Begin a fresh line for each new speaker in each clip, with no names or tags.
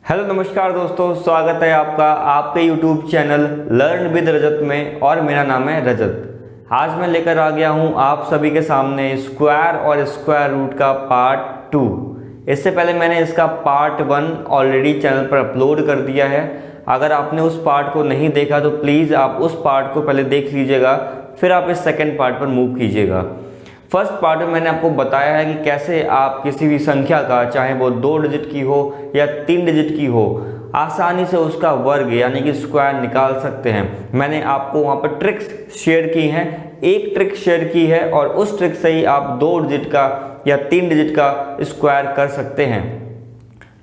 Hello नमस्कार दोस्तों, स्वागत है आपका आपके यूट्यूब चैनल लर्न विद रजत में। और मेरा नाम है रजत। आज मैं लेकर आ गया हूं आप सभी के सामने स्क्वायर और स्क्वायर रूट का पार्ट 2। इससे पहले मैंने इसका पार्ट 1 ऑलरेडी चैनल पर अपलोड कर दिया है। अगर आपने उस पार्ट को नहीं देखा तो प्लीज़ आप उस पार्ट को पहले देख लीजिएगा, फिर आप इस सेकेंड पार्ट पर मूव कीजिएगा। फर्स्ट पार्ट में मैंने आपको बताया है कि कैसे आप किसी भी संख्या का, चाहे वो 2 डिजिट की हो या 3 डिजिट की हो, आसानी से उसका वर्ग यानी कि स्क्वायर निकाल सकते हैं। मैंने आपको वहाँ पर ट्रिक्स शेयर की हैं, एक ट्रिक शेयर की है और उस ट्रिक से ही आप 2 डिजिट का या 3 डिजिट का स्क्वायर कर सकते हैं।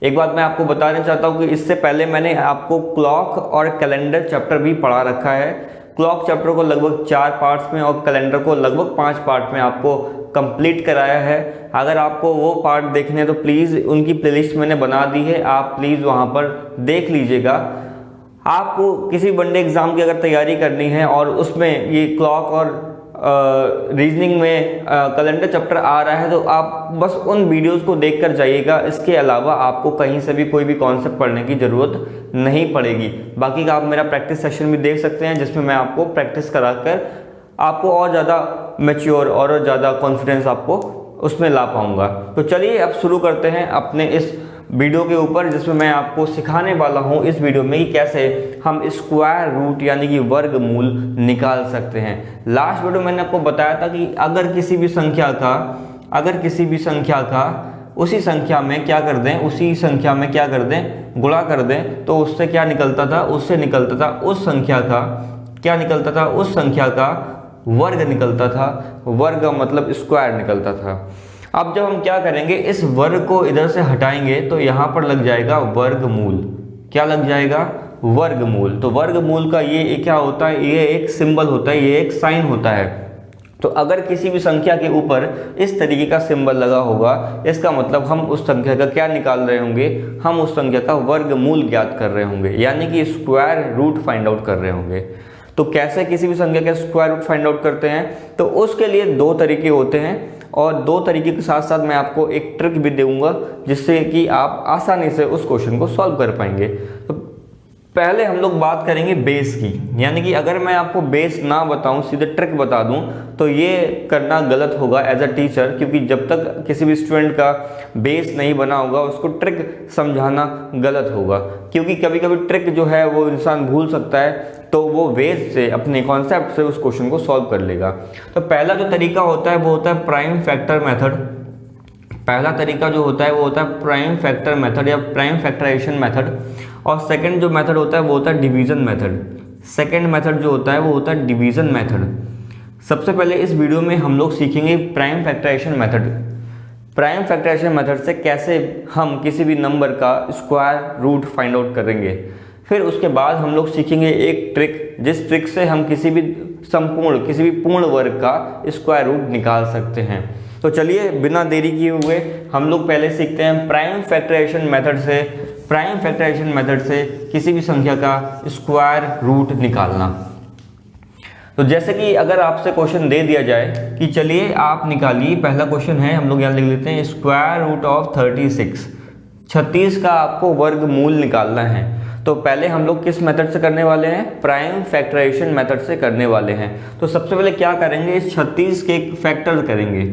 एक बात मैं आपको बताना चाहता हूँ कि इससे पहले मैंने आपको क्लॉक और कैलेंडर चैप्टर भी पढ़ा रखा है। क्लॉक चैप्टर को लगभग 4 पार्ट्स में और कैलेंडर को लगभग 5 पार्ट में आपको कंप्लीट कराया है। अगर आपको वो पार्ट देखने हैं तो प्लीज़ उनकी प्लेलिस्ट मैंने बना दी है, आप प्लीज़ वहाँ पर देख लीजिएगा। आपको किसी वनडे एग्ज़ाम की अगर तैयारी करनी है और उसमें ये क्लॉक और रीजनिंग में कैलेंडर चैप्टर आ रहा है तो आप बस उन वीडियोस को देखकर जाइएगा। इसके अलावा आपको कहीं से भी कोई भी कॉन्सेप्ट पढ़ने की ज़रूरत नहीं पड़ेगी। बाकी का आप मेरा प्रैक्टिस सेशन भी देख सकते हैं, जिसमें मैं आपको प्रैक्टिस कराकर आपको और ज़्यादा मैच्योर और ज़्यादा कॉन्फिडेंस आपको उसमें ला पाऊँगा। तो चलिए अब शुरू करते हैं अपने इस वीडियो के ऊपर, जिसमें मैं आपको सिखाने वाला हूं इस वीडियो में कि कैसे हम स्क्वायर रूट यानी कि वर्गमूल निकाल सकते हैं। लास्ट वीडियो मैंने आपको बताया था कि अगर किसी भी संख्या का उसी संख्या में क्या कर दें, गुणा कर दें, तो उससे क्या निकलता था, उस संख्या का वर्ग निकलता था। वर्ग मतलब स्क्वायर निकलता था। अब जब हम क्या करेंगे, इस वर्ग को इधर से हटाएंगे तो यहाँ पर लग जाएगा वर्गमूल। क्या लग जाएगा? वर्गमूल। तो वर्गमूल का ये क्या होता है, ये एक सिंबल होता है, ये एक साइन होता है। तो अगर किसी भी संख्या के ऊपर इस तरीके का सिंबल लगा होगा, इसका मतलब हम उस संख्या का क्या निकाल रहे होंगे, हम उस संख्या का वर्गमूल ज्ञात कर रहे होंगे, यानी कि स्क्वायर रूट फाइंड आउट कर रहे होंगे। तो कैसे किसी भी संख्या का स्क्वायर रूट फाइंड आउट करते हैं, तो उसके लिए 2 तरीके होते हैं और 2 तरीके के साथ साथ मैं आपको एक ट्रिक भी दूंगा जिससे कि आप आसानी से उस क्वेश्चन को सॉल्व कर पाएंगे। तो पहले हम लोग बात करेंगे बेस की, यानी कि अगर मैं आपको बेस ना बताऊं, सीधे ट्रिक बता दूं, तो ये करना गलत होगा एज अ टीचर, क्योंकि जब तक किसी भी स्टूडेंट का बेस नहीं बना होगा उसको ट्रिक समझाना गलत होगा। क्योंकि कभी कभी ट्रिक जो है वो इंसान भूल सकता है, तो वो बेस से, अपने कॉन्सेप्ट से उस क्वेश्चन को सॉल्व कर लेगा। तो पहला जो तरीका होता है वो होता है प्राइम फैक्टर मेथड। पहला तरीका जो होता है वो होता है प्राइम फैक्टर मेथड या प्राइम फैक्टराइजेशन मेथड। और सेकंड जो मेथड होता है वो होता है डिवीजन मेथड। सेकंड मेथड जो होता है वो होता है डिवीजन मेथड। सबसे पहले इस वीडियो में हम लोग सीखेंगे prime factorization method. Prime factorization method से कैसे हम किसी भी नंबर का स्क्वायर रूट फाइंड आउट करेंगे। फिर उसके बाद हम लोग सीखेंगे एक ट्रिक, जिस ट्रिक से हम किसी भी पूर्ण वर्ग का स्क्वायर रूट निकाल सकते हैं। तो चलिए बिना देरी किए हुए हम लोग पहले सीखते हैं प्राइम फैक्टराइजेशन मेथड से किसी भी संख्या का स्क्वायर रूट निकालना। तो जैसे कि अगर आपसे क्वेश्चन दे दिया जाए कि चलिए आप निकालिए, पहला क्वेश्चन है, हम लोग यहाँ लिख लेते हैं स्क्वायर रूट ऑफ 36 का आपको वर्गमूल निकालना है। तो पहले हम लोग किस मेथड से करने वाले हैं, प्राइम फैक्टराइजेशन मेथड से करने वाले हैं। तो सबसे पहले क्या करेंगे, इस 36 के फैक्टर करेंगे।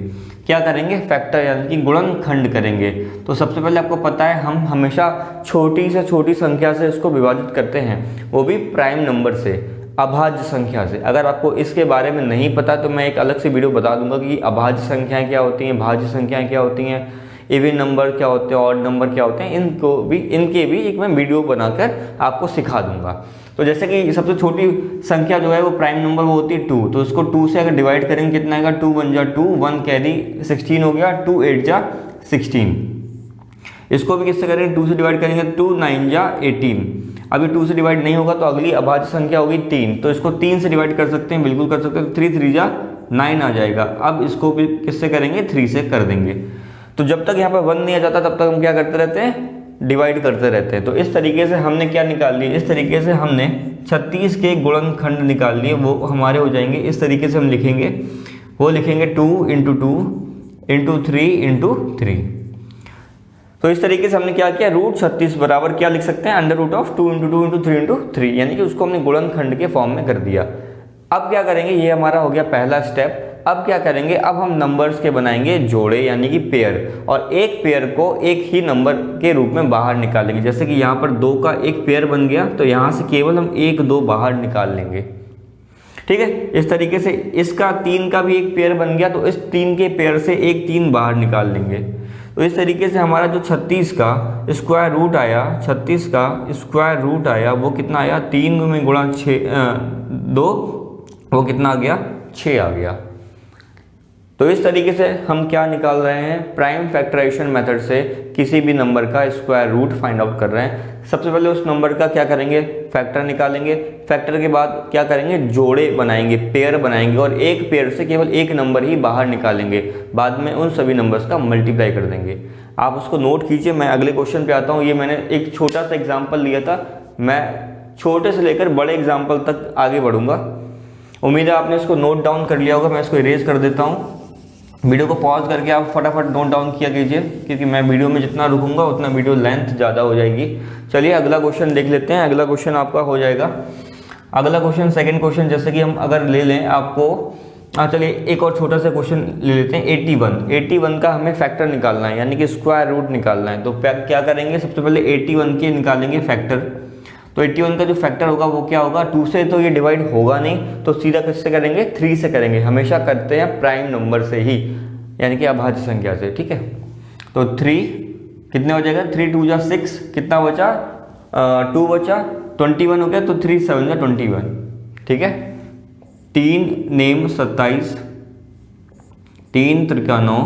क्या करेंगे? फैक्टर यानी कि गुणनखंड करेंगे। तो सबसे पहले आपको पता है हम हमेशा छोटी से छोटी संख्या से इसको विभाजित करते हैं, वो भी प्राइम नंबर से, अभाज्य संख्या से। अगर आपको इसके बारे में नहीं पता तो मैं एक अलग से वीडियो बता दूंगा कि अभाज्य संख्याएं क्या होती हैं, भाज्य संख्याएं क्या होती हैं, इवन नंबर क्या होते हैं, ऑड नंबर क्या होते हैं, इनके भी एक मैं वीडियो बनाकर आपको सिखा दूंगा। तो जैसे कि सबसे छोटी संख्या जो है वो प्राइम नंबर वो होती है 2। तो इसको 2 से अगर डिवाइड करेंगे कितना आएगा, 2 1 जा 2, 1 कैरी 16 हो गया, 2 8 जा 16। इसको भी किससे करेंगे, 2 से डिवाइड करेंगे, 2 9 जा 18। अभी 2 से डिवाइड नहीं होगा तो अगली अभाज्य संख्या होगी 3, तो इसको 3 से डिवाइड कर सकते हैं, बिल्कुल कर सकते हैं। 3 3 जा 9 आ जाएगा। अब इसको भी किससे करेंगे, 3 से कर देंगे। तो जब तक यहाँ पर 1 नहीं आ जाता तब तक हम क्या करते रहते हैं, डिवाइड करते रहते हैं। तो इस तरीके से हमने क्या निकाल लिया, इस तरीके से हमने 36 के गुणनखंड निकाल लिए, वो हमारे हो जाएंगे। इस तरीके से हम लिखेंगे, वो लिखेंगे 2 × 2 × 3 × 3। तो इस तरीके से हमने क्या किया, रूट 36 बराबर क्या लिख सकते हैं, under root of 2 into 2 into 3 into 3, यानी कि उसको हमने गुणनखंड के फॉर्म में कर दिया। अब क्या करेंगे, ये हमारा हो गया पहला स्टेप। अब क्या करेंगे, अब हम नंबर्स के बनाएंगे जोड़े यानी कि पेयर, और एक पेयर को एक ही नंबर के रूप में बाहर निकालेंगे। जैसे कि यहाँ पर 2 का एक पेयर बन गया, तो यहाँ से केवल हम 1 2 बाहर निकाल लेंगे। ठीक है, इस तरीके से इसका 3 का भी एक पेयर बन गया, तो इस 3 के पेयर से एक 3 बाहर निकाल लेंगे। तो इस तरीके से हमारा जो 36 का स्क्वायर रूट आया, 36 का स्क्वायर रूट आया, वो कितना आया, 3 में गुणा 2, वो कितना आ गया, 6 आ गया। तो इस तरीके से हम क्या निकाल रहे हैं, प्राइम फैक्टराइजेशन मेथड से किसी भी नंबर का स्क्वायर रूट फाइंड आउट कर रहे हैं। सबसे पहले उस नंबर का क्या करेंगे, फैक्टर निकालेंगे। फैक्टर के बाद क्या करेंगे, जोड़े बनाएंगे, पेयर बनाएंगे, और एक पेयर से केवल एक नंबर ही बाहर निकालेंगे। बाद में उन सभी नंबर्स का मल्टीप्लाई कर देंगे। आप उसको नोट कीजिए। मैं अगले क्वेश्चन पे आता हूँ। ये मैंने एक छोटा सा एग्जाम्पल लिया था, मैं छोटे से लेकर बड़े एग्जाम्पल तक आगे बढ़ूंगा। उम्मीद है आपने इसको नोट डाउन कर लिया होगा। मैं इसको इरेज कर देता हूँ। वीडियो को पॉज करके आप फटाफट नोट डाउन किया कीजिए, क्योंकि मैं वीडियो में जितना रुकूंगा उतना वीडियो लेंथ ज़्यादा हो जाएगी। चलिए अगला क्वेश्चन देख लेते हैं। अगला क्वेश्चन आपका हो जाएगा, अगला क्वेश्चन सेकंड क्वेश्चन, जैसे कि हम अगर ले लें आपको, चलिए एक और छोटा सा क्वेश्चन ले लेते हैं। 81 का हमें फैक्टर निकालना है, यानी कि स्क्वायर रूट निकालना है। तो क्या करेंगे, सबसे पहले 81 के निकालेंगे फैक्टर। तो 81 का जो फैक्टर होगा वो क्या होगा, 2 से तो ये डिवाइड होगा नहीं, तो सीधा किससे करेंगे, 3 से करेंगे। हमेशा करते हैं प्राइम नंबर से ही, यानी कि अभाज्य संख्या से। ठीक है, तो 3 कितने हो जाएगा, 3 2 जा 6, कितना बचा, 2 बचा, 21 हो गया, तो 3 7 जा 21। ठीक है, 3 नेम 27, 3 त्रिका 9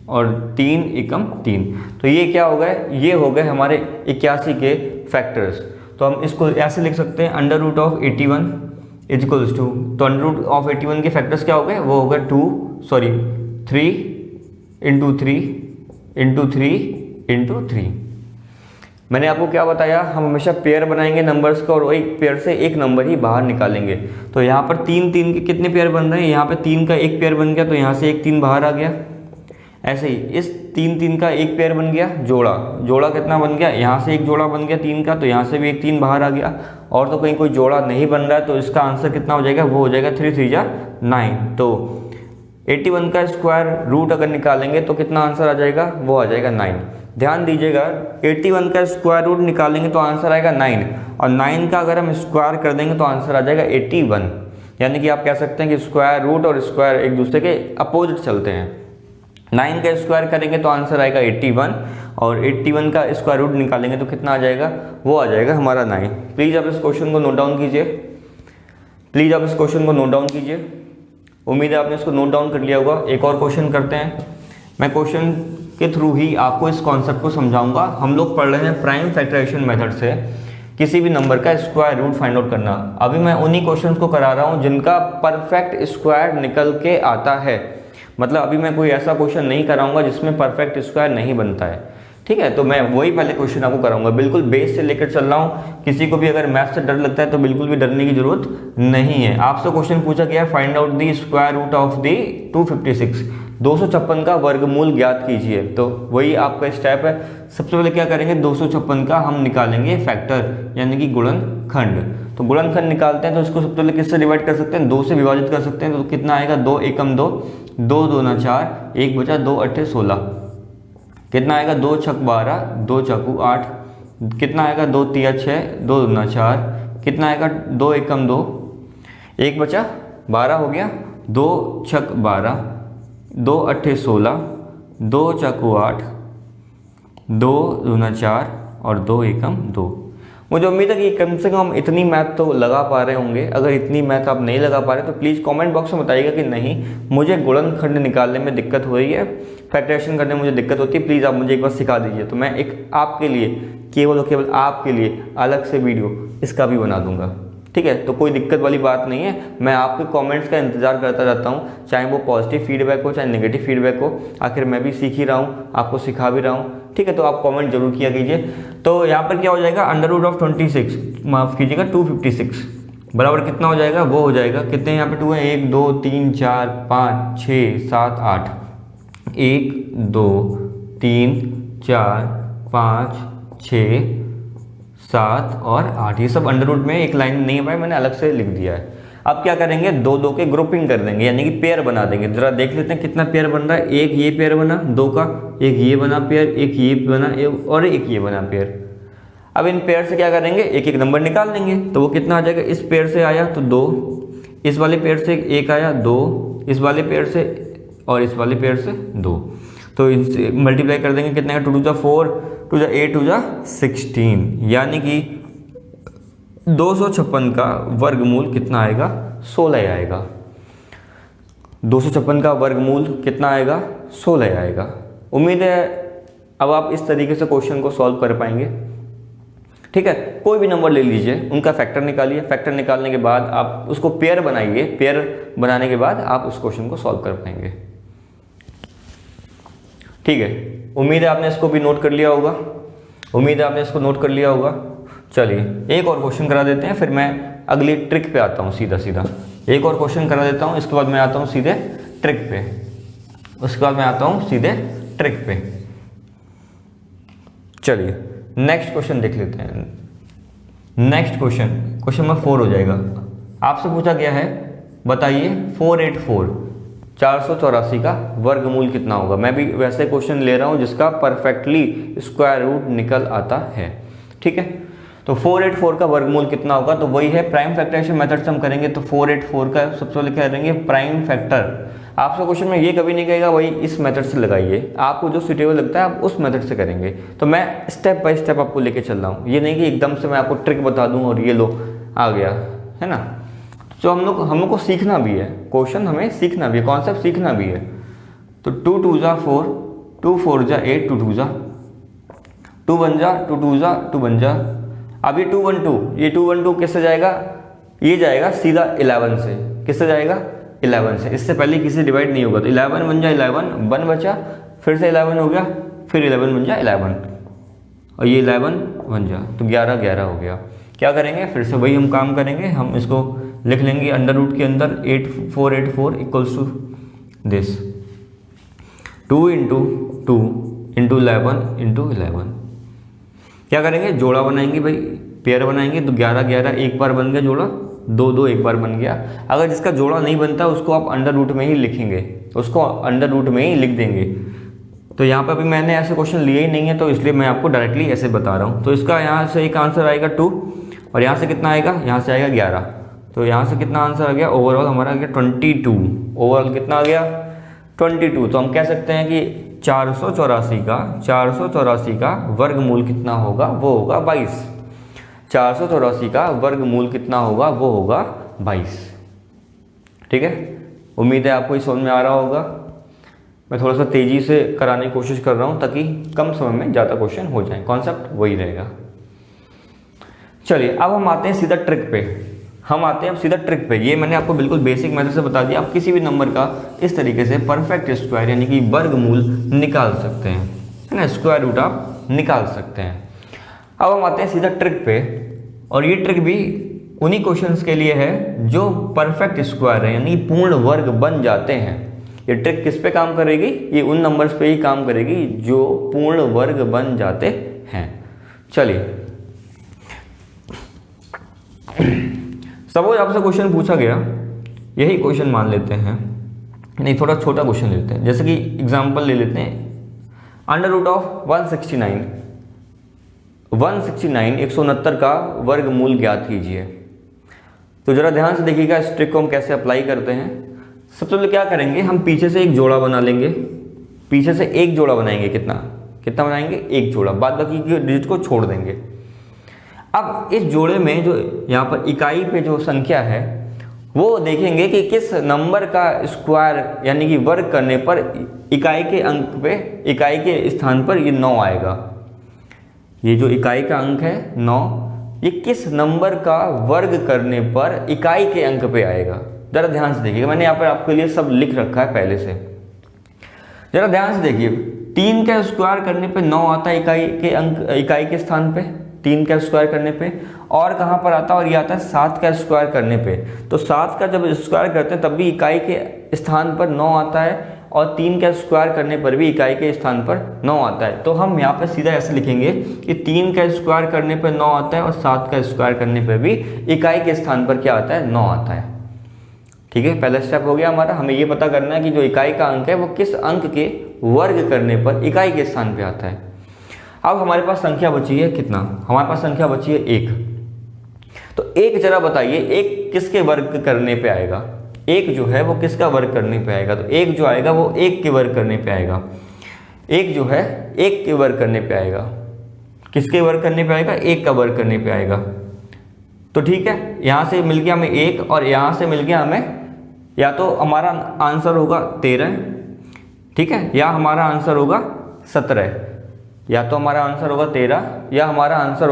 और 3 एकम 3। तो ये क्या हो गए, ये हो गए हमारे 81 के फैक्टर्स। तो हम इसको ऐसे लिख सकते हैं, under root of 81 is equals to, तो अंडर रूट ऑफ 81 के फैक्टर्स क्या हो गए, वो हो गए 3 इंटू 3 इंटू 3 इंटू 3। मैंने आपको क्या बताया, हम हमेशा पेयर बनाएंगे नंबर्स का, और एक पेयर से एक नंबर ही बाहर निकालेंगे। तो यहाँ पर 3 3 के कितने पेयर बन रहे हैं, यहाँ पे 3 का एक पेयर बन गया, तो यहाँ से एक 3 बाहर आ गया। ऐसे ही इस 3 3 का एक पेयर बन गया, जोड़ा कितना बन गया, यहाँ से एक जोड़ा बन गया 3 का, तो यहाँ से भी एक 3 बाहर आ गया। और तो कहीं कोई जोड़ा नहीं बन रहा है, तो इसका आंसर कितना हो जाएगा, वो हो जाएगा 3 3 जा 9। तो 81 का स्क्वायर रूट अगर निकालेंगे तो कितना आंसर आ जाएगा, वो आ जाएगा 9। ध्यान दीजिएगा, 81 का स्क्वायर रूट निकालेंगे तो आंसर आएगा 9, और 9 का अगर हम स्क्वायर कर देंगे तो आंसर आ जाएगा 81। यानी कि आप कह सकते हैं कि स्क्वायर रूट और स्क्वायर एक दूसरे के अपोजिट चलते हैं। 9 का स्क्वायर करेंगे तो आंसर आएगा 81, और 81 का स्क्वायर रूट निकालेंगे तो कितना आ जाएगा, वो आ जाएगा हमारा 9। प्लीज़ आप इस क्वेश्चन को नोट डाउन कीजिए, प्लीज़ आप इस क्वेश्चन को नोट डाउन कीजिए। उम्मीद है आपने इसको नोट डाउन कर लिया होगा। एक और क्वेश्चन करते हैं। मैं क्वेश्चन के थ्रू ही आपको इस कॉन्सेप्ट को समझाऊंगा। हम लोग पढ़ रहे हैं प्राइम फैक्टराइजेशन मेथड से किसी भी नंबर का स्क्वायर रूट फाइंड आउट करना। अभी मैं उन्हीं क्वेश्चंस को करा रहा हूं जिनका परफेक्ट स्क्वायर निकल के आता है। मतलब अभी मैं कोई ऐसा क्वेश्चन नहीं कराऊंगा जिसमें परफेक्ट स्क्वायर नहीं बनता है। ठीक है, तो मैं वही पहले क्वेश्चन आपको कराऊंगा, बिल्कुल बेस से लेकर चल रहा हूँ। किसी को भी अगर मैथ से डर लगता है तो बिल्कुल भी डरने की जरूरत नहीं है। आपसे क्वेश्चन पूछा गया, find out the square root of the 256, 256 का वर्गमूल ज्ञात कीजिए। तो वही आपका स्टेप है। सबसे पहले क्या करेंगे, 256 का हम निकालेंगे फैक्टर, यानी कि गुणनखंड। तो गुणनखंड निकालते हैं तो इसको सबसे पहले किससे डिवाइड कर सकते हैं, 2 से विभाजित कर सकते हैं। तो कितना आएगा, 2 एकम 2, 2 दूना 4, 1 बचा, 2 अट्ठे 16, कितना आएगा, 2 छक 12, 2 चकू 8, कितना आएगा, 2 तिया 6, 2 दूना 4, कितना आएगा, 2 एकम 2, 1 बचा, 12 हो गया, 2 छक 12, 2 अट्ठे 16, 2 चकू 8, 2 दूना 4 और 2 एकम 2। मुझे उम्मीद है कि कम से कम इतनी मैथ तो लगा पा रहे होंगे। अगर इतनी मैथ आप नहीं लगा पा रहे तो प्लीज़ कमेंट बॉक्स में बताइएगा कि नहीं मुझे गुणनखंड निकालने में दिक्कत हो रही है, फैक्टराइजेशन करने में मुझे दिक्कत होती है, प्लीज़ आप मुझे एक बार सिखा दीजिए। तो मैं एक आपके लिए, केवल और केवल आपके लिए अलग से वीडियो इसका भी बना दूंगा। ठीक है, तो कोई दिक्कत वाली बात नहीं है। मैं आपके कमेंट्स का इंतजार करता रहता हूँ, चाहे वो पॉजिटिव फीडबैक हो चाहे नेगेटिव फीडबैक हो। आखिर मैं भी सीख ही रहा हूँ, आपको सिखा भी रहा हूँ। ठीक है, तो आप कमेंट जरूर किया कीजिए। तो यहाँ पर क्या हो जाएगा, अंडर रूट ऑफ 26, माफ़ कीजिएगा 256 बराबर कितना हो जाएगा, वो हो जाएगा, कितने यहाँ पे 2 है, 1 2 3 4 5 6 7 8, 1 2 3 4 5, 6, 7 और 8, ये सब अंडर रूट में एक लाइन नहीं है भाई, मैंने अलग से लिख दिया है। अब क्या करेंगे, दो दो के ग्रुपिंग कर देंगे, यानी कि पेयर बना देंगे। जरा देख लेते हैं कितना पेयर बन रहा है। एक ये पेयर बना दो का, एक ये बना पेयर, एक ये बना और एक ये बना पेयर। अब इन पेयर से क्या करेंगे, एक एक नंबर निकाल लेंगे। तो वो कितना आ जाएगा, इस पेयर से आया तो 2, इस वाले पेयर से एक आया 2, इस वाले पेयर से और इस वाले पेयर से 2। तो इनसे मल्टीप्लाई कर देंगे, कितना है 2 2 4, 2 8, 2 16, यानी कि 256 का वर्गमूल कितना आएगा, 16 आएगा। 256 का वर्गमूल कितना आएगा, 16 आएगा। उम्मीद है अब आप इस तरीके से क्वेश्चन को सॉल्व कर पाएंगे। ठीक है, कोई भी नंबर ले लीजिए, उनका फैक्टर निकालिए, फैक्टर निकालने के बाद आप उसको पेयर बनाइए, पेयर बनाने के बाद आप उस क्वेश्चन को सॉल्व कर पाएंगे। ठीक है, उम्मीद है आपने इसको भी नोट कर लिया होगा, उम्मीद है आपने इसको नोट कर लिया होगा। चलिए एक और क्वेश्चन करा देते हैं, फिर मैं अगली ट्रिक पे आता हूँ। सीधा सीधा एक और क्वेश्चन करा देता हूँ, इसके बाद मैं आता हूँ सीधे ट्रिक पे, उसके बाद मैं आता हूँ सीधे ट्रिक पे। चलिए नेक्स्ट क्वेश्चन देख लेते हैं। नेक्स्ट क्वेश्चन, क्वेश्चन नंबर 4 हो जाएगा। आपसे पूछा गया है, बताइए 484 484 का वर्गमूल कितना होगा। मैं भी वैसे क्वेश्चन ले रहा हूँ जिसका परफेक्टली स्क्वायर रूट निकल आता है। ठीक है, तो 484 का वर्गमूल कितना होगा, तो वही है प्राइम फैक्टराइजेशन मेथड से हम करेंगे। तो 484 का सबसे पहले क्या करेंगे, प्राइम फैक्टर। आपसे क्वेश्चन में ये कभी नहीं कहेगा वही इस मेथड से लगाइए, आपको जो सुटेबल लगता है आप उस मेथड से करेंगे। तो मैं स्टेप बाय स्टेप आपको लेके चल रहा हूँ, ये नहीं कि एकदम से मैं आपको ट्रिक बता दूँ और ये लो आ गया, है ना। तो हम लोग को सीखना भी है, क्वेश्चन हमें सीखना भी है, कॉन्सेप्ट सीखना भी है। तो 2 2 4, 2 4 8, 2 2 2 बन जा, 2 2 2 बन जा। अब ये 2 1 2, ये 2 1 2 किससे जाएगा, ये जाएगा सीधा 11 से। किससे जाएगा, 11 से। इससे पहले किसी डिवाइड नहीं होगा। तो 11 बन जा, 11 1 बचा, फिर से 11 हो गया, फिर 11 बन जा 11 और ये 11 बन जा, तो 11 11 हो गया। क्या करेंगे, फिर से वही हम काम करेंगे, हम इसको लिख लेंगे अंडर रूट के अंदर 8484 equals to this 2 into 2 into 11 into 11। क्या करेंगे, जोड़ा बनाएंगे भाई, पेयर बनाएंगे। तो 11 11 एक बार बन गया जोड़ा, 2 2 एक बार बन गया। अगर जिसका जोड़ा नहीं बनता उसको आप अंडर रूट में ही लिखेंगे, उसको अंडर रूट में ही लिख देंगे। तो यहाँ पर अभी मैंने ऐसे क्वेश्चन लिए ही नहीं है, तो इसलिए मैं आपको डायरेक्टली ऐसे बता रहा हूँ। तो इसका यहाँ से एक आंसर आएगा 2 और यहाँ से कितना आएगा, यहाँ से आएगा 11। तो यहाँ से कितना आंसर आ गया, ओवरऑल हमारा आ गया 22। ओवरऑल कितना आ गया, 22। तो हम कह सकते हैं कि 484 का वर्गमूल कितना होगा, वो होगा 22। 484 का वर्गमूल कितना होगा, वो होगा 22। ठीक है, उम्मीद है आपको ये समझ में आ रहा होगा। मैं थोड़ा सा तेज़ी से कराने की कोशिश कर रहा हूँ ताकि कम समय में ज़्यादा क्वेश्चन हो जाए, कॉन्सेप्ट वही रहेगा। चलिए अब हम आते हैं सीधा ट्रिक पे, ये मैंने आपको बिल्कुल बेसिक मेथड से बता दिया। आप किसी भी नंबर का इस तरीके से परफेक्ट स्क्वायर यानी कि वर्गमूल निकाल सकते हैं, है ना, स्क्वायर रूट आप निकाल सकते हैं। अब हम आते हैं सीधा ट्रिक पे, और ये ट्रिक भी उन्हीं क्वेश्चंस के लिए है जो परफेक्ट स्क्वायर है यानी पूर्ण वर्ग बन जाते हैं। ये ट्रिक किस पे काम करेगी, ये उन नंबर्स पे ही काम करेगी जो पूर्ण वर्ग बन जाते हैं। चलिए सपोज आपसे क्वेश्चन पूछा गया, यही क्वेश्चन मान लेते हैं, नहीं थोड़ा छोटा क्वेश्चन लेते हैं, जैसे कि एग्जांपल ले लेते हैं अंडर रूट ऑफ 169 169 का वर्गमूल ज्ञात कीजिए। तो जरा ध्यान से देखिएगा इस ट्रिक को हम कैसे अप्लाई करते हैं। सबसे पहले क्या करेंगे, हम पीछे से एक जोड़ा बना लेंगे, पीछे से एक जोड़ा बनाएंगे। कितना बनाएंगे, एक जोड़ा, बाद बाकी की डिजिट को छोड़ देंगे। अब इस जोड़े में जो यहाँ पर इकाई पे जो संख्या है वो देखेंगे कि किस नंबर का स्क्वायर यानी कि वर्ग करने पर इकाई के अंक पे, इकाई के स्थान पर ये 9 आएगा। ये जो इकाई का अंक है 9, ये किस नंबर का वर्ग करने पर इकाई के अंक पे आएगा। जरा ध्यान से देखिएगा, मैंने यहाँ पर आपके लिए सब लिख रखा है पहले से। जरा ध्यान से देखिए, 3 का स्क्वायर करने पे 9 आता है इकाई के अंक, इकाई के स्थान पे 3 का स्क्वायर करने पे, और कहाँ पर आता है, और ये आता है 7 का स्क्वायर करने पे। तो 7 का जब स्क्वायर करते हैं तब भी इकाई के स्थान पर 9 आता है, और 3 का स्क्वायर करने पर भी इकाई के स्थान पर 9 आता है। तो हम यहाँ पे सीधा ऐसे लिखेंगे कि 3 का स्क्वायर करने पर 9 आता है और 7 का स्क्वायर करने पर भी इकाई के स्थान पर क्या आता है, 9 आता है। ठीक है, पहला स्टेप हो गया हमारा। हमें ये पता करना है कि जो इकाई का अंक है वो किस अंक के वर्ग करने पर इकाई के स्थान पर आता है। अब हमारे पास संख्या बची है कितना, हमारे पास संख्या बची है 1। तो 1 जरा बताइए 1 किसके वर्ग करने पे आएगा, 1 जो है वो किसका वर्ग करने पे आएगा। तो 1 जो आएगा वो 1 के वर्ग करने पे आएगा। 1 जो है 1 के वर्ग करने पे आएगा। किसके वर्ग करने पे आएगा, 1 का वर्ग करने पे आएगा। तो ठीक है, यहाँ से मिल गया हमें 1 और यहाँ से मिल गया हमें, या तो हमारा आंसर होगा 13, ठीक है, या हमारा आंसर होगा 17, या तो हमारा आंसर होगा 13 या हमारा आंसर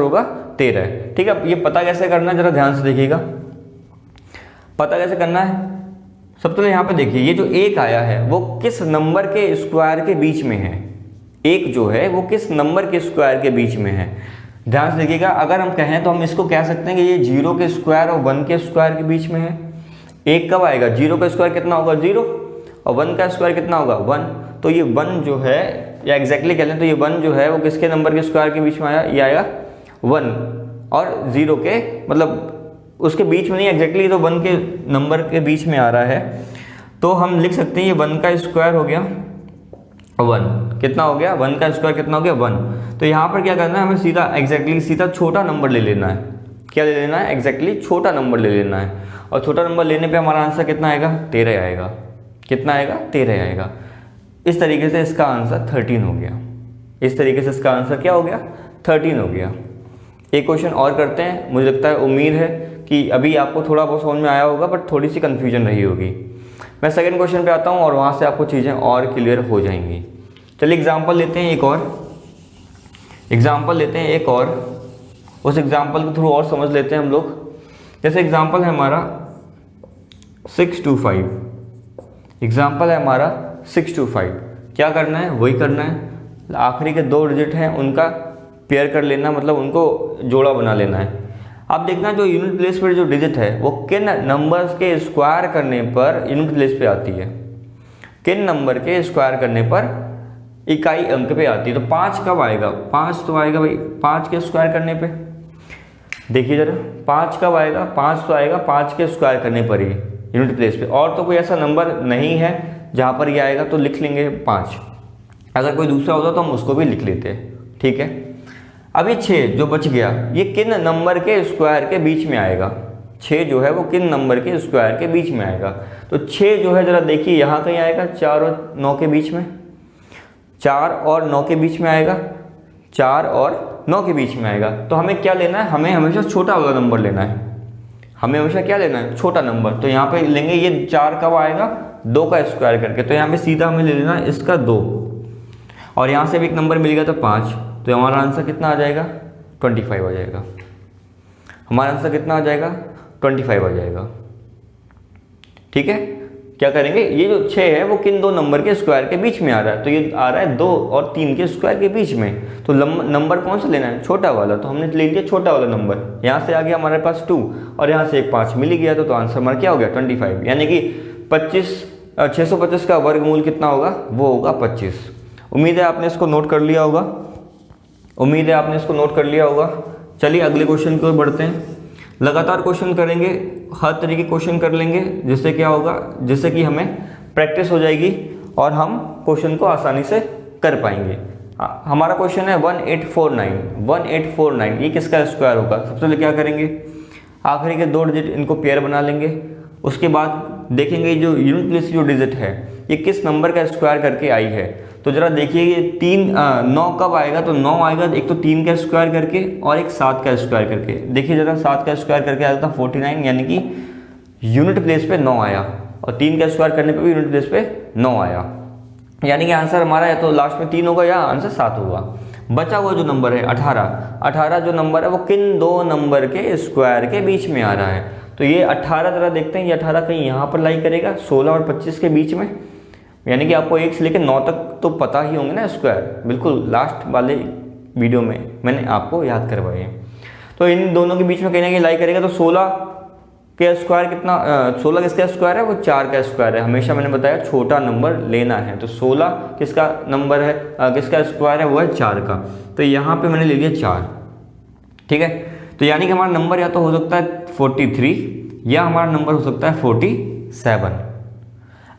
होगा 13। ठीक है, ये पता कैसे करना है जरा ध्यान से देखिएगा। पता कैसे करना है, सबसे पहले यहाँ पे देखिए ये जो 1 आया है वो किस नंबर के स्क्वायर के बीच में है। 1 जो है वो किस नंबर के स्क्वायर के बीच में है, ध्यान से देखिएगा। अगर हम कहें तो हम इसको कह सकते हैं कि ये 0 के स्क्वायर और 1 के स्क्वायर के बीच में है। 1 कब आएगा, 0 का स्क्वायर कितना होगा 0 और 1 का स्क्वायर कितना होगा 1। तो ये 1 जो है, या एग्जैक्टली कह लें तो ये 1 जो है वो किसके नंबर के स्क्वायर के बीच में आया, ये आएगा 1 और 0 के, मतलब उसके बीच में नहीं एग्जैक्टली, तो 1 के नंबर के बीच में आ रहा है। तो हम लिख सकते हैं ये 1 का स्क्वायर हो गया 1, कितना हो गया 1 का स्क्वायर कितना हो गया 1। तो यहाँ पर क्या करना है, हमें सीधा एग्जैक्टली सीधा छोटा नंबर ले लेना है। क्या ले लेना है, एग्जैक्टली छोटा नंबर ले लेना है। और छोटा नंबर लेने पे हमारा आंसर कितना आएगा, 13 आएगा। कितना आएगा, 13 आएगा। इस तरीके से इसका आंसर 13 हो गया। इस तरीके से इसका आंसर क्या हो गया, 13 हो गया। एक क्वेश्चन और करते हैं, मुझे लगता है, उम्मीद है कि अभी आपको थोड़ा बहुत समझ में आया होगा, बट थोड़ी सी कन्फ्यूजन रही होगी। मैं सेकंड क्वेश्चन पे आता हूँ और वहाँ से आपको चीज़ें और क्लियर हो जाएंगी। चलिए एग्जाम्पल लेते हैं एक और, उस एग्जाम्पल के थ्रू और समझ लेते हैं हम लोग। जैसे एग्जाम्पल है हमारा 625, एग्जाम्पल है हमारा 625। क्या करना है, वही करना है, आखिरी के 2 डिजिट हैं उनका पेयर कर लेना, मतलब उनको जोड़ा बना लेना है। अब देखना जो यूनिट प्लेस पर जो डिजिट है वो किन नंबर्स के स्क्वायर करने पर यूनिट प्लेस पे आती है, किन नंबर के स्क्वायर करने पर इकाई अंक पे आती है। तो 5 कब आएगा, 5 तो आएगा भाई 5 के स्क्वायर करने पे। देखिए जरा 5 कब आएगा, 5 तो आएगा 5 के स्क्वायर करने पर ही यूनिट प्लेस पे। और तो कोई ऐसा नंबर नहीं है जहाँ पर ये आएगा, तो लिख लेंगे 5। अगर कोई दूसरा होता तो हम उसको भी लिख लेते, ठीक है। अब ये 6 जो बच गया, ये किन नंबर के स्क्वायर के बीच में आएगा, 6 जो है वो किन नंबर के स्क्वायर के बीच में आएगा। तो 6 जो है जरा देखिए यहाँ कहीं आएगा, 4 और 9 के बीच में, 4 और 9 के बीच में आएगा, 4 और 9 के बीच में आएगा। तो हमें क्या लेना है, हमें हमेशा छोटा वाला नंबर लेना है। हमें हमेशा क्या लेना है, छोटा नंबर। तो यहाँ पे लेंगे ये 4 कब आएगा, 2 का स्क्वायर करके। तो यहाँ पे सीधा हमें ले लेना है इसका 2, और यहाँ से भी एक नंबर मिल गया तो 5। तो हमारा आंसर कितना आ जाएगा, 25 आ जाएगा। हमारा आंसर कितना आ जाएगा, 25 आ जाएगा, ठीक है। क्या करेंगे, ये जो 6 है वो किन 2 नंबर के स्क्वायर के बीच में आ रहा है, तो ये आ रहा है 2 और 3 के स्क्वायर के बीच में। तो नंबर कौन सा लेना है, छोटा वाला। तो हमने ले लिया छोटा वाला नंबर। यहाँ से आ गया हमारे पास 2 और यहाँ से एक 5 मिल गया, तो आंसर हमारा क्या हो गया, 25। यानी कि 625 का वर्गमूल कितना होगा, वो होगा 25। उम्मीद है आपने इसको नोट कर लिया होगा। चलिए अगले क्वेश्चन की ओर बढ़ते हैं। लगातार क्वेश्चन करेंगे, हर तरीके के क्वेश्चन कर लेंगे, जिससे क्या होगा, जिससे कि हमें प्रैक्टिस हो जाएगी और हम क्वेश्चन को आसानी से कर पाएंगे। हमारा क्वेश्चन है 1849। ये किसका स्क्वायर होगा। सबसे पहले क्या करेंगे, आखिरी के 2 डिजिट इनको पेयर बना लेंगे। उसके बाद देखेंगे जो यूनिट प्लेस जो डिजिट है ये किस नंबर का स्क्वायर करके आई है। तो जरा देखिए ये 9 कब आएगा, तो 9 आएगा एक तो 3 का स्क्वायर करके और एक 7 का स्क्वायर करके। देखिए जरा 7 का स्क्वायर करके आया था 49, यानी कि यूनिट प्लेस पे 9 आया, और 3 का स्क्वायर करने पे भी यूनिट प्लेस पे 9 आया। यानी कि आंसर हमारा या तो लास्ट में 3 होगा या आंसर 7 होगा। बचा हुआ जो नंबर है 18 जो नंबर है वो किन 2 नंबर के स्क्वायर के बीच में आ रहा है। तो ये 18 जरा देखते हैं, ये 18 कहीं यहाँ पर लाई करेगा 16 और 25 के बीच में। यानी कि आपको 1 से लेकर 9 तक तो पता ही होंगे ना स्क्वायर, बिल्कुल लास्ट वाले वीडियो में मैंने आपको याद करवाए हैं। तो इन दोनों के बीच में कहीं ना कहीं लाई करेगा, तो 16 के स्क्वायर कितना 16 किसका स्क्वायर है, वो 4 का स्क्वायर है। हमेशा मैंने बताया छोटा नंबर लेना है, तो 16 किसका नंबर है, किसका स्क्वायर है, वो है 4 का। तो यहाँ पे मैंने ले लिया 4, ठीक है। तो यानी कि हमारा नंबर या तो हो सकता है 43 या हमारा नंबर हो सकता है 47।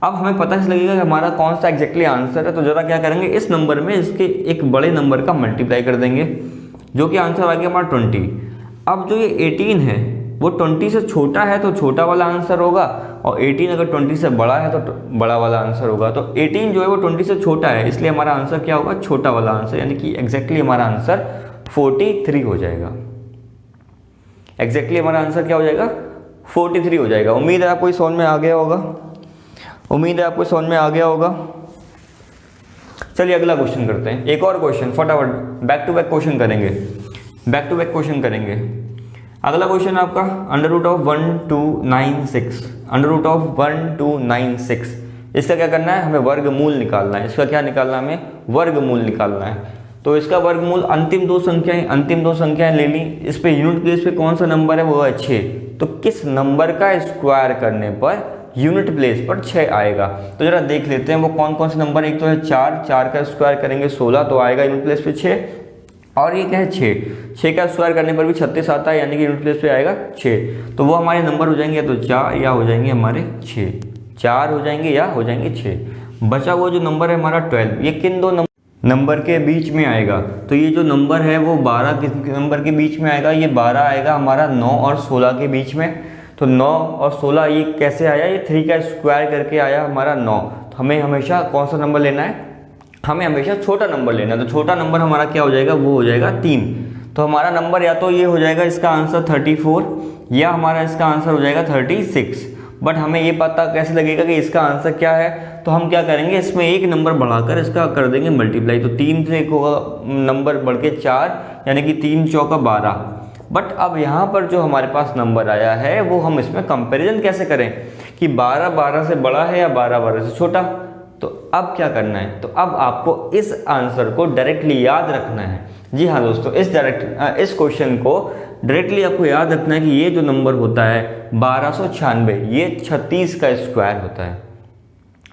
अब हमें पता चल लगेगा कि हमारा कौन सा एग्जैक्टली आंसर है। तो ज़रा क्या करेंगे, इस नंबर में इसके एक बड़े नंबर का मल्टीप्लाई कर देंगे, जो कि आंसर आ गया हमारा 20। अब जो ये 18 है वो 20 से छोटा है तो छोटा वाला आंसर होगा, और 18 अगर 20 से बड़ा है तो बड़ा वाला आंसर होगा। तो 18 जो है वो 20 से छोटा है, इसलिए हमारा आंसर क्या होगा, छोटा वाला आंसर, यानी कि एग्जैक्टली हमारा आंसर 43 हो जाएगा। एग्जैक्टली हमारा आंसर क्या हो जाएगा, 43 हो जाएगा। उम्मीद है आपको समझ में आ गया होगा, उम्मीद है आपको समझ में आ गया होगा। चलिए अगला क्वेश्चन करते हैं, एक और क्वेश्चन फटाफट बैक टू बैक क्वेश्चन करेंगे, बैक टू बैक क्वेश्चन करेंगे। अगला क्वेश्चन है आपका √1296, √1296। इसका क्या करना है, हमें वर्गमूल निकालना है। इसका क्या निकालना है, हमें वर्गमूल निकालना है। तो इसका वर्गमूल अंतिम दो संख्याएं ले ली, इस पे यूनिट प्लेस पे कौन सा नंबर है, वो है 6। तो किस नंबर का स्क्वायर करने पर यूनिट प्लेस पर 6 आएगा। तो जरा देख लेते हैं वो कौन कौन से नंबर। एक तो है 4 का स्क्वायर करेंगे 16 तो आएगा यूनिट प्लेस पे 6, और ये क्या है 6 का स्क्वायर करने पर भी 36 आता है, यानी कि यूनिट प्लेस पे आएगा 6। तो वो हमारे नंबर हो जाएंगे या तो 4 या हो जाएंगे हमारे 6, 4 हो जाएंगे या हो जाएंगे 6। बचा हुआ जो नंबर है हमारा 12, ये किन दो नंबर के बीच में आएगा। तो ये जो नंबर है वो 12 किस नंबर के बीच में आएगा, ये 12 आएगा हमारा 9 और 16 के बीच में। तो 9 और 16 ये कैसे आया, ये 3 का स्क्वायर करके आया हमारा 9। तो हमें हमेशा कौन सा नंबर लेना है, हमें हमेशा छोटा नंबर लेना है। तो छोटा नंबर हमारा क्या हो जाएगा, वो हो जाएगा 3। तो हमारा नंबर या तो ये हो जाएगा इसका आंसर 34 या हमारा इसका आंसर हो जाएगा 36। बट हमें ये पता कैसे लगेगा कि इसका आंसर क्या है, तो हम क्या करेंगे, इसमें एक नंबर बढ़ाकर इसका कर देंगे मल्टीप्लाई। तो 3 से एक होगा नंबर बढ़ के 4, यानी कि 3 चौका 12। बट अब यहाँ पर जो हमारे पास नंबर आया है वो हम इसमें कंपैरिजन कैसे करें कि 12 12 से बड़ा है या 12 12 से छोटा। तो अब क्या करना है, तो अब आपको इस आंसर को डायरेक्टली याद रखना है। जी हाँ दोस्तों, इस क्वेश्चन को डायरेक्टली आपको याद रखना है कि ये जो नंबर होता है 1296, ये 36 का स्क्वायर होता है।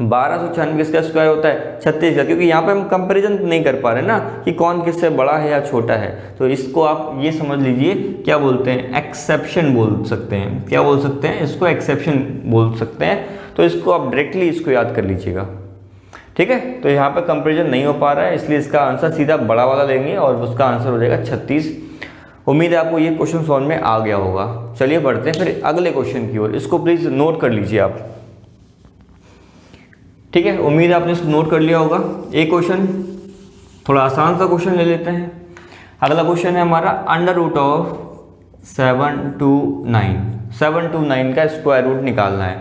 1296 किसका स्क्वायर होता है, 36 का, क्योंकि यहाँ पे हम कंपैरिजन नहीं कर पा रहे ना कि कौन किससे बड़ा है या छोटा है। तो इसको आप ये समझ लीजिए, क्या बोलते हैं, एक्सेप्शन बोल सकते हैं। क्या बोल सकते हैं, इसको एक्सेप्शन बोल सकते हैं। तो इसको आप डायरेक्टली इसको याद कर लीजिएगा, ठीक है। तो यहाँ पे कंपैरिजन नहीं हो पा रहा है, इसलिए इसका आंसर सीधा बड़ा वाला लेंगे और उसका आंसर हो जाएगा 36। उम्मीद है आपको ये क्वेश्चन समझ में आ गया होगा। चलिए बढ़ते हैं फिर अगले क्वेश्चन की ओर, इसको प्लीज नोट कर लीजिए आप, ठीक है। उम्मीद है आपने इसको नोट कर लिया होगा। एक क्वेश्चन थोड़ा आसान सा क्वेश्चन ले लेते हैं। अगला क्वेश्चन है हमारा √729 का स्क्वायर रूट निकालना है।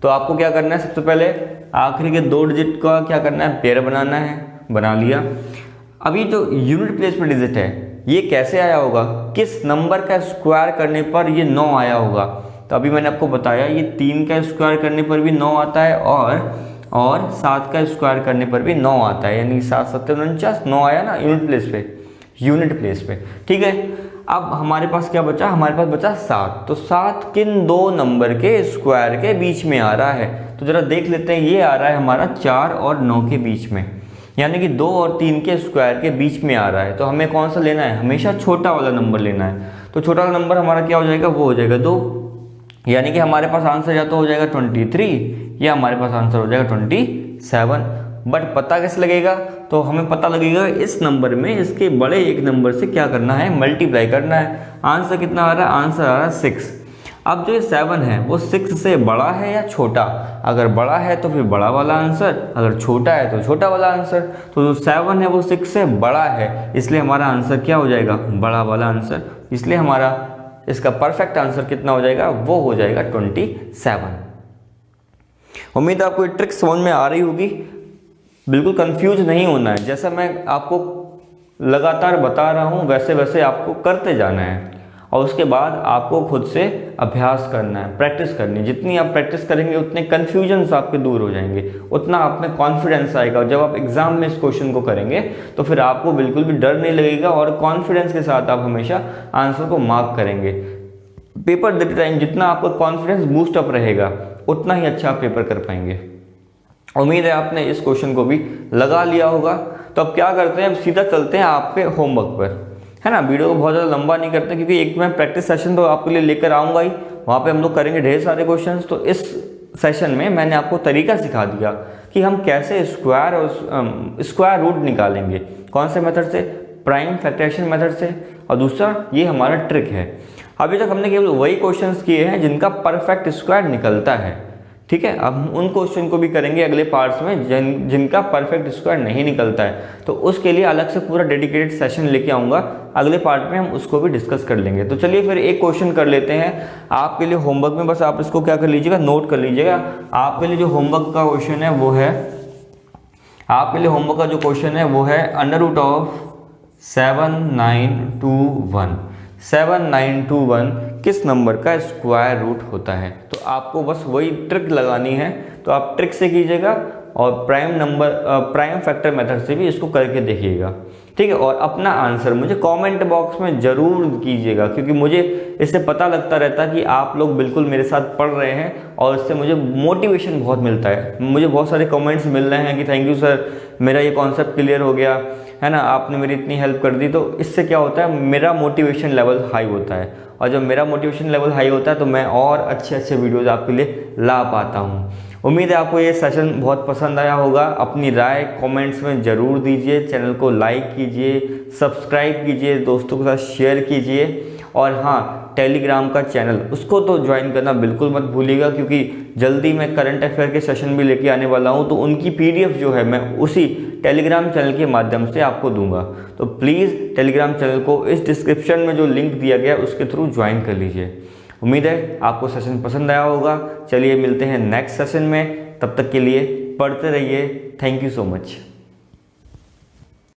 तो आपको क्या करना है, सबसे पहले आखिरी के 2 डिजिट का क्या करना है, पेयर बनाना है। बना लिया। अभी जो यूनिट प्लेस पर डिजिट है ये कैसे आया होगा, किस नंबर का स्क्वायर करने पर ये 9 आया होगा। तो अभी मैंने आपको बताया ये 3 का स्क्वायर करने पर भी 9 आता है, और 7 का स्क्वायर करने पर भी 9 आता है, यानी 7 7 49, 9 आया ना यूनिट प्लेस पे, ठीक है। अब हमारे पास क्या बचा, हमारे पास बचा 7। तो 7 किन 2 नंबर के स्क्वायर के बीच में आ रहा है, तो जरा देख लेते हैं। ये आ रहा है हमारा 4 और 9 के बीच में, यानी कि 2 और 3 के स्क्वायर के बीच में आ रहा है। तो हमें कौन सा लेना है, हमेशा छोटा वाला नंबर लेना है। तो छोटा वाला नंबर हमारा क्या हो जाएगा, वो हो जाएगा 2, यानी कि हमारे पास आंसर या तो हो जाएगा 23 या हमारे पास आंसर हो जाएगा 27। बट पता कैसे लगेगा, तो हमें पता लगेगा इस नंबर में इसके बड़े एक नंबर से क्या करना है, मल्टीप्लाई करना है। आंसर कितना आ रहा है, आंसर आ रहा है 6। अब जो ये 7 है वो 6 से बड़ा है या छोटा, अगर बड़ा है तो फिर बड़ा वाला आंसर, अगर छोटा है तो छोटा वाला आंसर। तो जो 7 है वो 6 से बड़ा है, इसलिए हमारा आंसर क्या हो जाएगा, बड़ा वाला आंसर। इसलिए हमारा इसका परफेक्ट आंसर कितना हो जाएगा, वो हो जाएगा 27। उम्मीद है आपको ये ट्रिक समझ में आ रही होगी। बिल्कुल कंफ्यूज नहीं होना है, जैसा मैं आपको लगातार बता रहा हूँ वैसे वैसे आपको करते जाना है, और उसके बाद आपको खुद से अभ्यास करना है, प्रैक्टिस करनी है। जितनी आप प्रैक्टिस करेंगे उतने कन्फ्यूजन्स आपके दूर हो जाएंगे, उतना आप में कॉन्फिडेंस आएगा। जब आप एग्जाम में इस क्वेश्चन को करेंगे तो फिर आपको बिल्कुल भी डर नहीं लगेगा और कॉन्फिडेंस के साथ आप हमेशा आंसर को मार्क करेंगे। पेपर देते टाइम जितना आपका कॉन्फिडेंस बूस्ट अप रहेगा उतना ही अच्छा आप पेपर कर पाएंगे। उम्मीद है आपने इस क्वेश्चन को भी लगा लिया होगा। तो अब क्या करते हैं, अब सीधा चलते हैं आपके होमवर्क पर, है ना। वीडियो को बहुत ज़्यादा लंबा नहीं करते क्योंकि एक मैं प्रैक्टिस सेशन तो आपके लिए लेकर आऊँगा ही, वहाँ पे हम लोग करेंगे ढेर सारे क्वेश्चंस। तो इस सेशन में मैंने आपको तरीका सिखा दिया कि हम कैसे स्क्वायर और स्क्वायर रूट निकालेंगे। कौन से मेथड से, प्राइम फैक्टराइजेशन मेथड से, और दूसरा ये हमारा ट्रिक है। अभी तक हमने केवल वही क्वेश्चंस किए हैं जिनका परफेक्ट स्क्वायर निकलता है, ठीक है। अब हम उन क्वेश्चन को भी करेंगे अगले पार्ट्स में जिनका परफेक्ट स्क्वायर नहीं निकलता है, तो उसके लिए अलग से पूरा डेडिकेटेड सेशन लेके आऊँगा। अगले पार्ट में हम उसको भी डिस्कस कर लेंगे। तो चलिए फिर एक क्वेश्चन कर लेते हैं आपके लिए होमवर्क में। बस आप इसको क्या कर लीजिएगा, नोट कर लीजिएगा। आपके लिए जो होमवर्क का क्वेश्चन है वो है, आपके लिए होमवर्क का जो क्वेश्चन है वो है √of 7921 किस नंबर का स्क्वायर रूट होता है। तो आपको बस वही ट्रिक लगानी है, तो आप ट्रिक से कीजिएगा और प्राइम फैक्टर मेथड से भी इसको करके देखिएगा, ठीक है। और अपना आंसर मुझे कमेंट बॉक्स में ज़रूर कीजिएगा, क्योंकि मुझे इससे पता लगता रहता है कि आप लोग बिल्कुल मेरे साथ पढ़ रहे हैं और इससे मुझे मोटिवेशन बहुत मिलता है। मुझे बहुत सारे कमेंट्स मिल रहे हैं कि थैंक यू सर, मेरा ये कॉन्सेप्ट क्लियर हो गया, है ना, आपने मेरी इतनी हेल्प कर दी। तो इससे क्या होता है, मेरा मोटिवेशन लेवल हाई होता है, और जब मेरा मोटिवेशन लेवल हाई होता है तो मैं और अच्छे वीडियोज़ आपके लिए ला पाता हूँ। उम्मीद है आपको ये सेशन बहुत पसंद आया होगा। अपनी राय कमेंट्स में ज़रूर दीजिए, चैनल को लाइक कीजिए, सब्सक्राइब कीजिए, दोस्तों के साथ शेयर कीजिए, और हाँ, टेलीग्राम का चैनल उसको तो ज्वाइन करना बिल्कुल मत भूलिएगा, क्योंकि जल्दी मैं करंट अफेयर के सेशन भी लेके आने वाला हूँ। तो उनकी PDF जो है मैं उसी टेलीग्राम चैनल के माध्यम से आपको दूंगा। तो प्लीज़ टेलीग्राम चैनल को इस डिस्क्रिप्शन में जो लिंक दिया गया है उसके थ्रू ज्वाइन कर लीजिए। उम्मीद है आपको सेशन पसंद आया होगा। चलिए मिलते हैं नेक्स्ट सेशन में, तब तक के लिए पढ़ते रहिए। Thank you so much.